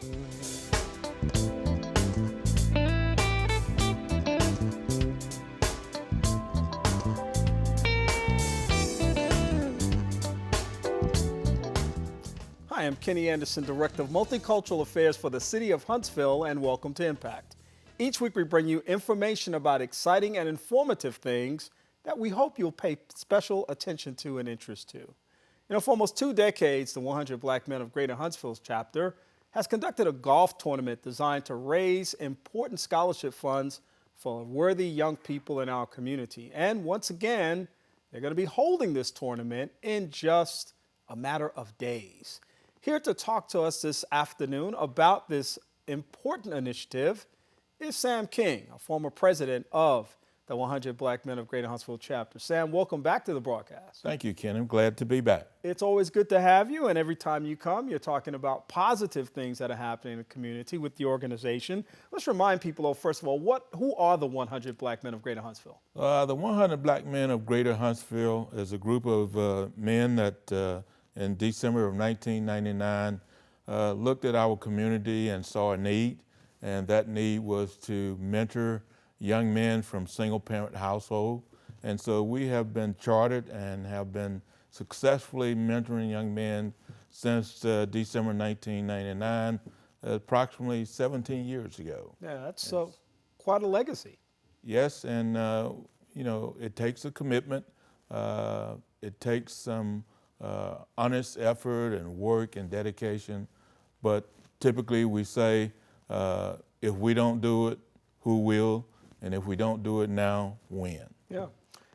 Hi, I'm Kenny Anderson, Director of Multicultural Affairs for the City of Huntsville, and welcome to Impact. Each week we bring you information about exciting and informative things that we hope you'll pay special attention to and interest to. For almost 2 decades, the 100 Black Men of Greater Huntsville's chapter has conducted a golf tournament designed to raise important scholarship funds for worthy young people in our community. And once again, they're going to be holding this tournament in just a matter of days. Here to talk to us this afternoon about this important initiative is Sam King, a former president of the 100 Black Men of Greater Huntsville chapter. Sam, welcome back to the broadcast. Thank you, Ken. I'm glad to be back. It's always good to have you, and every time you come, you're talking about positive things that are happening in the community with the organization. Let's remind people, first of all, who are the 100 Black Men of Greater Huntsville? The 100 Black Men of Greater Huntsville is a group of men that in December of 1999 looked at our community and saw a need, and that need was to mentor young men from single-parent household. And so we have been chartered and have been successfully mentoring young men since December 1999, approximately 17 years ago. Yeah, that's quite a legacy. Yes, and it takes a commitment. It takes some honest effort and work and dedication, but typically we say, if we don't do it, who will? And if we don't do it now, when? Yeah,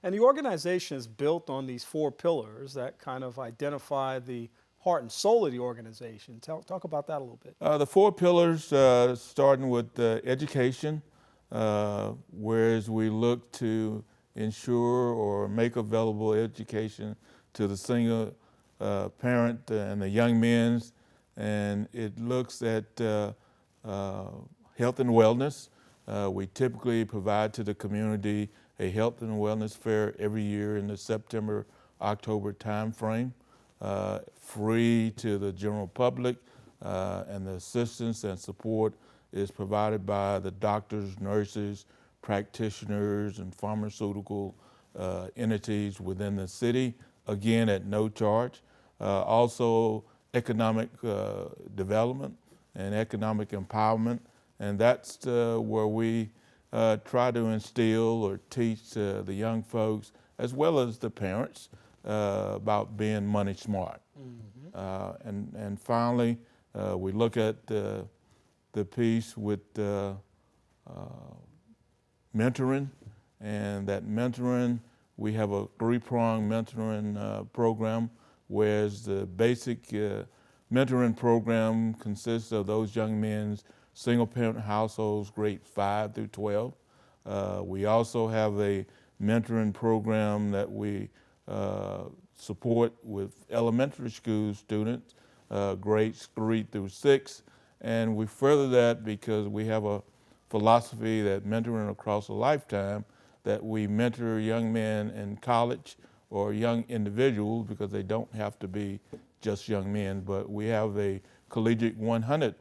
and the organization is built on these 4 pillars that kind of identify the heart and soul of the organization. Talk about that a little bit. The 4 pillars, starting with education, whereas we look to ensure or make available education to the single parent and the young men, and it looks at health and wellness. We typically provide to the community a health and wellness fair every year in the September-October timeframe, free to the general public, and the assistance and support is provided by the doctors, nurses, practitioners, and pharmaceutical entities within the city, again at no charge. Also economic development and economic empowerment, and that's where we try to instill or teach the young folks as well as the parents about being money smart. Mm-hmm. And finally, we look at the piece with mentoring, and that mentoring, we have a 3-pronged mentoring program, whereas the basic mentoring program consists of those young men's single-parent households, grade 5 through 12. We also have a mentoring program that we support with elementary school students, grades 3 through 6. And we further that because we have a philosophy that mentoring across a lifetime, that we mentor young men in college or young individuals, because they don't have to be just young men, but we have a collegiate 100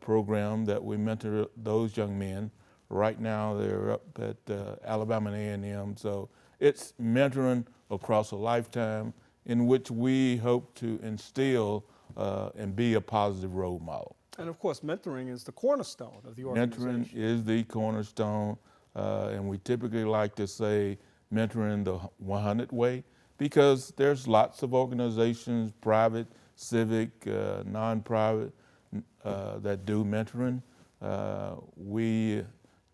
program that we mentor those young men. Right now they're up at Alabama and A&M, so it's mentoring across a lifetime in which we hope to instill and be a positive role model. And of course, mentoring is the cornerstone of the organization. Mentoring is the cornerstone, and we typically like to say mentoring the 100 way, because there's lots of organizations, private, civic, non-private, that do mentoring. We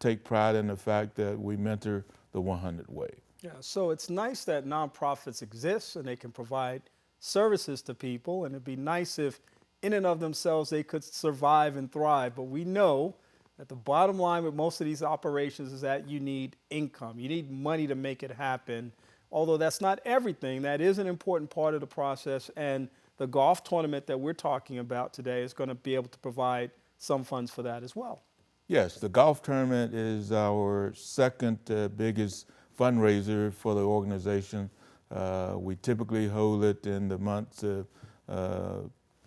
take pride in the fact that we mentor the 100 way. Yeah, so it's nice that nonprofits exist and they can provide services to people, and it'd be nice if in and of themselves they could survive and thrive, but we know that the bottom line with most of these operations is that you need income. You need money to make it happen. Although that's not everything, that is an important part of the process, and the golf tournament that we're talking about today is going to be able to provide some funds for that as well. Yes, the golf tournament is our second biggest fundraiser for the organization. We typically hold it in the months of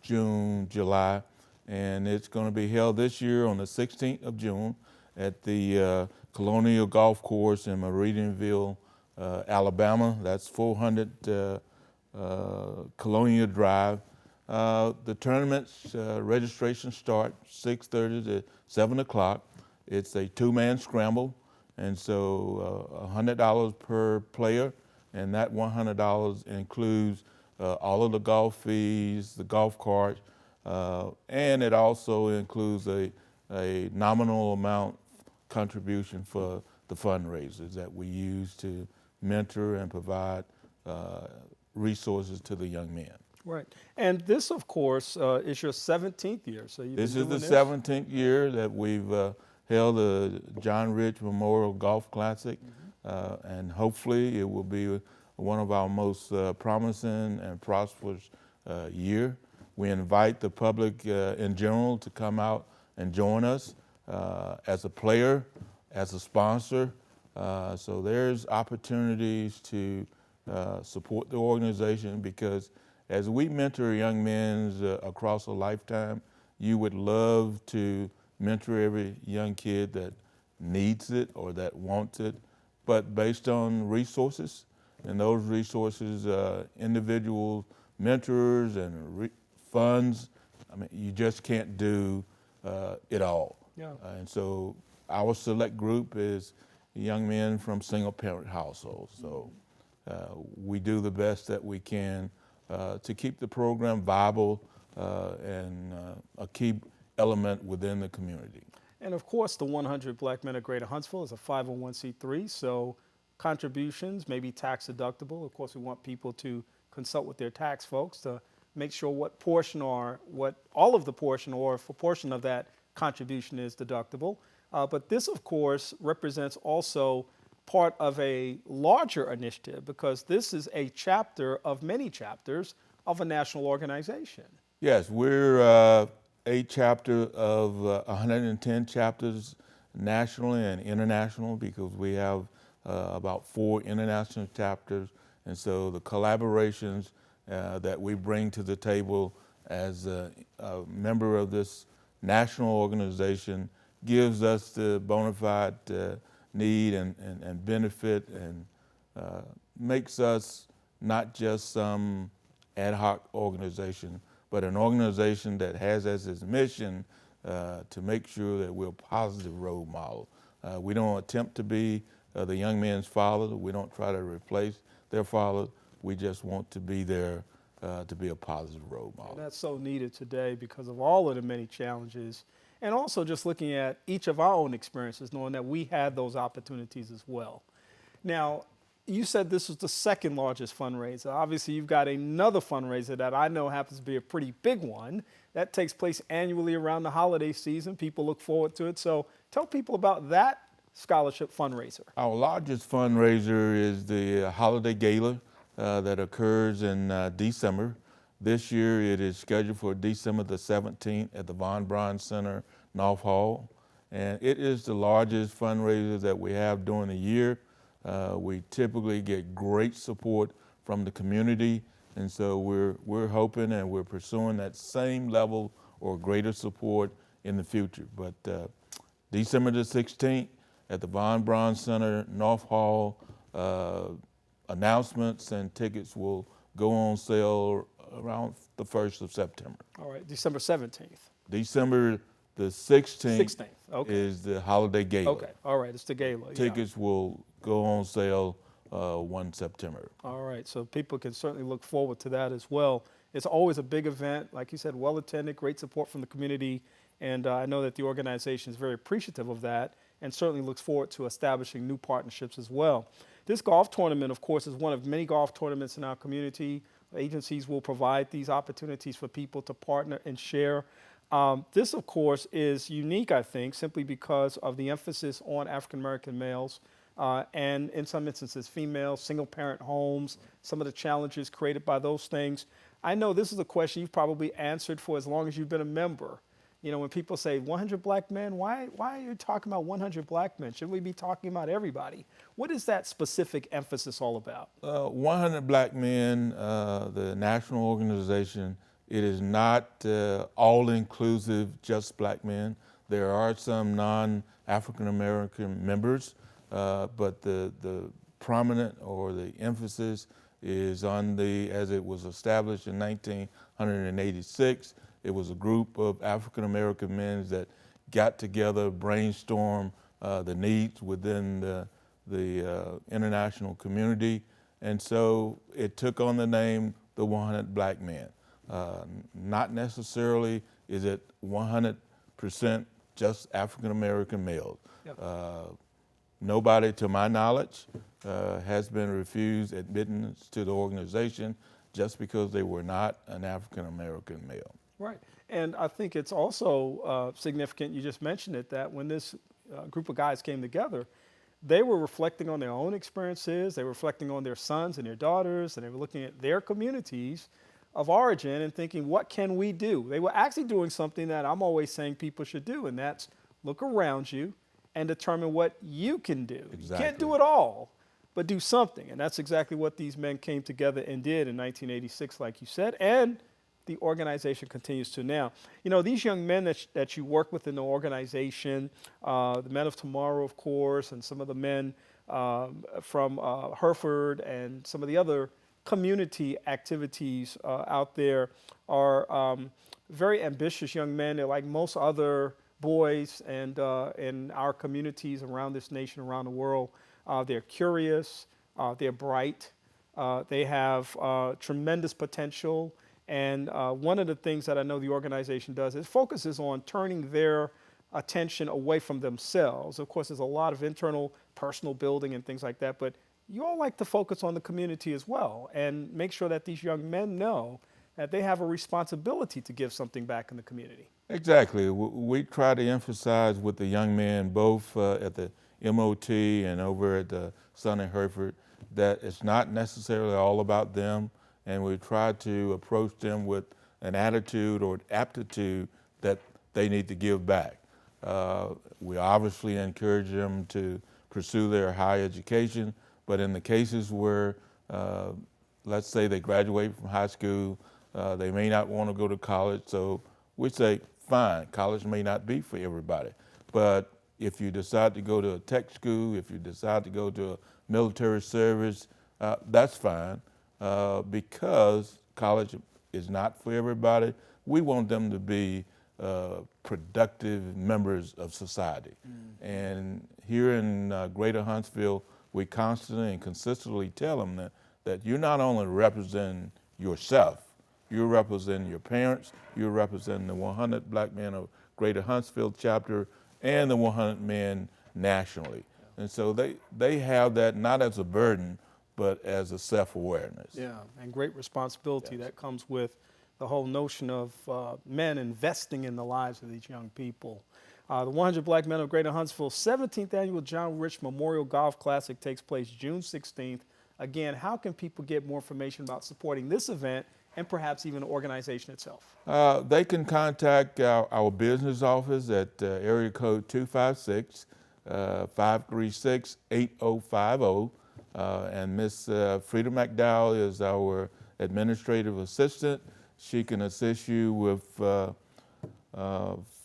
June, July, and it's going to be held this year on the 16th of June at the Colonial Golf Course in Meridianville, Alabama. That's 400 Colonial Drive. The tournament's registration start 6:30 to 7 o'clock. It's a two-man scramble, and so $100 per player, and that $100 includes all of the golf fees, the golf cart, and it also includes a nominal amount contribution for the fundraisers that we use to mentor and provide resources to the young men. Right. And this, of course, is your 17th year. So This is the 17th year that we've held the John Rich Memorial Golf Classic, and hopefully it will be one of our most promising and prosperous year. We invite the public in general to come out and join us as a player, as a sponsor. So there's opportunities to support the organization, because as we mentor young men across a lifetime, you would love to mentor every young kid that needs it or that wants it, but based on resources, and those resources, individual mentors and funds, I mean, you just can't do it all. Yeah. And so our select group is young men from single parent households. So we do the best that we can to keep the program viable and a key element within the community. And of course, the 100 Black Men of Greater Huntsville is a 501c3, so contributions may be tax deductible. Of course, we want people to consult with their tax folks to make sure what portion or what all of the portion or if a portion of that contribution is deductible. But this, of course, represents also part of a larger initiative, because this is a chapter of many chapters of a national organization. Yes, we're a chapter of 110 chapters nationally and international, because we have about 4 international chapters. And so the collaborations that we bring to the table as a member of this national organization gives us the bona fide need and benefit, and makes us not just some ad hoc organization, but an organization that has as its mission to make sure that we're a positive role model. We don't attempt to be the young man's father. We don't try to replace their father. We just want to be there to be a positive role model. And that's so needed today because of all of the many challenges. And also just looking at each of our own experiences, knowing that we had those opportunities as well. Now, you said this was the second largest fundraiser. Obviously, you've got another fundraiser that I know happens to be a pretty big one. That takes place annually around the holiday season. People look forward to it. So tell people about that scholarship fundraiser. Our largest fundraiser is the Holiday Gala that occurs in December. This year it is scheduled for December the 17th at the Von Braun Center, North Hall. And it is the largest fundraiser that we have during the year. We typically get great support from the community, and so we're hoping and we're pursuing that same level or greater support in the future. But December the 16th at the Von Braun Center, North Hall, announcements and tickets will go on sale around the 1st of September. All right, December 17th. December the 16th, 16th, okay. is the Holiday Gala. Okay, all right, it's the gala. Tickets will go on sale 1 September. All right, so people can certainly look forward to that as well. It's always a big event, like you said, well attended, great support from the community, and I know that the organization is very appreciative of that and certainly looks forward to establishing new partnerships as well. This golf tournament, of course, is one of many golf tournaments in our community. Agencies will provide these opportunities for people to partner and share. This, of course, is unique, I think, simply because of the emphasis on African-American males and, in some instances, females, single-parent homes, some of the challenges created by those things. I know this is a question you've probably answered for as long as you've been a member. You know, when people say 100 black men, why are you talking about 100 black men? Shouldn't we be talking about everybody? What is that specific emphasis all about? 100 Black Men, the national organization, It is not all-inclusive, just black men. There are some non-African American members, but the prominent or the emphasis is on as it was established in 1986. It was a group of African American men that got together, brainstormed the needs within the international community, and so it took on the name the 100 Black Men. Not necessarily is it 100% just African American males. Yep. Nobody, to my knowledge, has been refused admittance to the organization just because they were not an African American male. Right. And I think it's also significant, you just mentioned it, that when this group of guys came together, they were reflecting on their own experiences, they were reflecting on their sons and their daughters, and they were looking at their communities of origin and thinking, what can we do? They were actually doing something that I'm always saying people should do, and that's look around you and determine what you can do. Exactly. You can't do it all, but do something. And that's exactly what these men came together and did in 1986, like you said, and the organization continues to now. You know, these young men that you work with in the organization, the Men of Tomorrow, of course, and some of the men from Hereford and some of the other community activities out there are very ambitious young men. They're like most other boys and in our communities around this nation, around the world. They're curious, they're bright, they have tremendous potential. And one of the things that I know the organization does is focuses on turning their attention away from themselves. Of course, there's a lot of internal personal building and things like that, but you all like to focus on the community as well and make sure that these young men know that they have a responsibility to give something back in the community. Exactly. We try to emphasize with the young men, both at the MOT and over at the Sun in Hereford, that it's not necessarily all about them, and we try to approach them with an attitude or aptitude that they need to give back. We obviously encourage them to pursue their higher education, but in the cases where, let's say they graduate from high school, they may not want to go to college, so we say, fine, college may not be for everybody, but if you decide to go to a tech school, if you decide to go to a military service, that's fine, because college is not for everybody. We want them to be productive members of society. And here in Greater Huntsville, we constantly and consistently tell them that you're not only representing yourself, you're representing your parents, you're representing the 100 Black Men of Greater Huntsville chapter and the 100 men nationally. And so they have that not as a burden, but as a self-awareness. Yeah, and great responsibility Yes. that comes with the whole notion of men investing in the lives of these young people. The 100 Black Men of Greater Huntsville 17th Annual John Rich Memorial Golf Classic takes place June 16th. Again, how can people get more information about supporting this event and perhaps even the organization itself? They can contact our business office at area code 256-536-8050. And Miss Frida McDowell is our administrative assistant. She can assist you with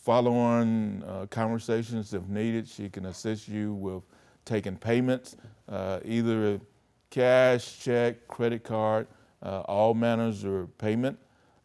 follow-on conversations if needed. She can assist you with taking payments, either cash, check, credit card, all manners of payment.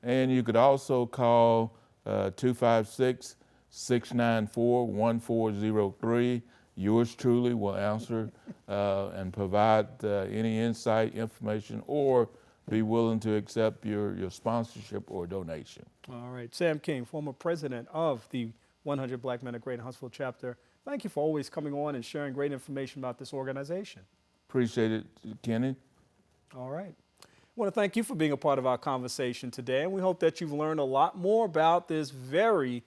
And you could also call 256-694-1403. Yours truly will answer and provide any insight, information, or be willing to accept your sponsorship or donation. All right, Sam King, former president of the 100 Black Men of Greater Huntsville chapter. Thank you for always coming on and sharing great information about this organization. Appreciate it, Kenny. All right. I want to thank you for being a part of our conversation today, and we hope that you've learned a lot more about this very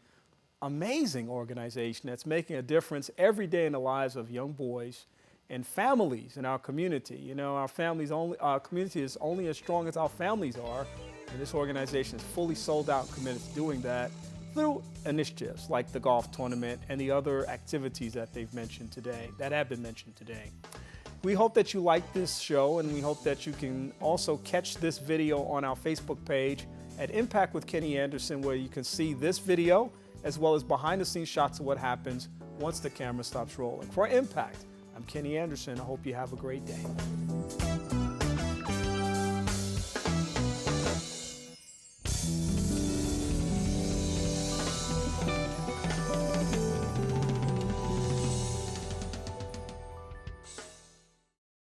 amazing organization that's making a difference every day in the lives of young boys and families in our community. You know, our community is only as strong as our families are, and this organization is fully sold out and committed to doing that through initiatives like the golf tournament and the other activities that they've mentioned today, that have been mentioned today. We hope that you like this show, and we hope that you can also catch this video on our Facebook page at Impact with Kenny Anderson, where you can see this video as well as behind the scenes shots of what happens once the camera stops rolling. For Impact, I'm Kenny Anderson. I hope you have a great day.